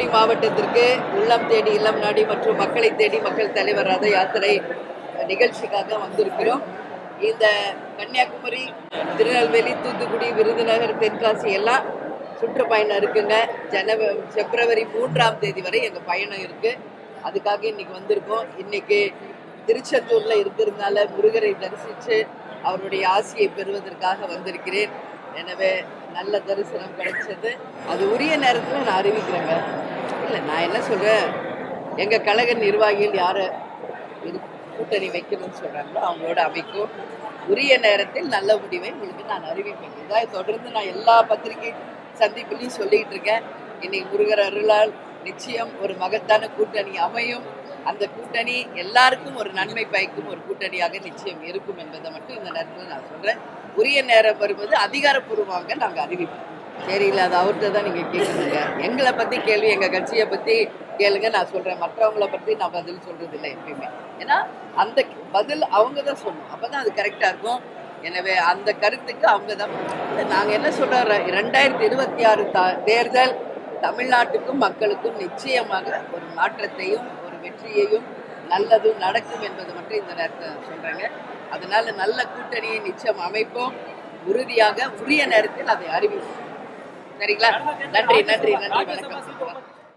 தேனி மாவட்டத்திற்கு உள்ளம் தேடி இல்லம் நாடி மற்றும் மக்களை தேடி மக்கள் தலைவர் ரத யாத்திரை நிகழ்ச்சிக்காக வந்திருக்கிறோம். இந்த கன்னியாகுமரி, திருநெல்வேலி, தூத்துக்குடி, விருதுநகர், தென்காசி எல்லாம் சுற்றுப்பயணம் இருக்குங்க. பிப்ரவரி 3ஆம் தேதி வரை எங்கள் பயணம் இருக்கு. அதுக்காக இன்னைக்கு வந்திருக்கோம். இன்னைக்கு திருச்செந்தூர்ல இருக்கிறதுனால முருகரை தரிசித்து அவருடைய ஆசியை பெறுவதற்காக வந்திருக்கிறேன். எனவே நல்ல தரிசனம் கிடைச்சது. அது உரிய நேரத்தில் நான் அறிவிக்கிறேங்க. இல்லை, நான் என்ன சொல்கிறேன், எங்கள் கழக நிர்வாகிகள் யாரை கூட்டணி வைக்கணும்னு சொல்கிறாங்களோ அவங்களோட அமைக்கும். உரிய நேரத்தில் நல்ல முடிவை உங்களுக்கு நான் அறிவிப்பேன். இதாக தொடர்ந்து நான் எல்லா பத்திரிகை சந்திப்புலையும் சொல்லிகிட்டு இருக்கேன். இன்னைக்கு முருகர் அருளால் நிச்சயம் ஒரு மகத்தான கூட்டணி அமையும். அந்த கூட்டணி எல்லாருக்கும் ஒரு நன்மை பயக்கும் ஒரு கூட்டணியாக நிச்சயம் இருக்கும் என்பதை மட்டும் இந்த நேரத்தில் நான் சொல்கிறேன். உரிய நேரம் வரும்போது அதிகாரப்பூர்வமாக நாங்கள் அறிவிப்போம். சரிங்களா, அது அவர்கிட்ட தான் நீங்கள் கேட்குறீங்க. எங்களை பற்றி கேள்வி, எங்கள் கட்சியை பற்றி கேளுங்க, நான் சொல்கிறேன். மற்றவங்களை பற்றி நான் பதில் சொல்கிறது இல்லை எப்பயுமே. ஏன்னா அந்த பதில் அவங்க தான் சொல்லணும், அப்போ தான் அது கரெக்டாக இருக்கும். எனவே அந்த கருத்துக்கு அவங்க தான். நாங்கள் என்ன சொல்கிறோம், 2026 தேர்தல் தமிழ்நாட்டுக்கும் மக்களுக்கும் நிச்சயமாக ஒரு மாற்றத்தையும் ஒரு வெற்றியையும் நல்லதும் நடக்கும் என்பது மட்டும் இந்த நேரத்தை சொல்கிறேங்க. அதனால நல்ல கூட்டணியை நிச்சயம் அமைப்போம். உறுதியாக உரிய நேரத்தில் அதை அறிவிப்போம். சரிங்களா? நன்றி, வணக்கம்.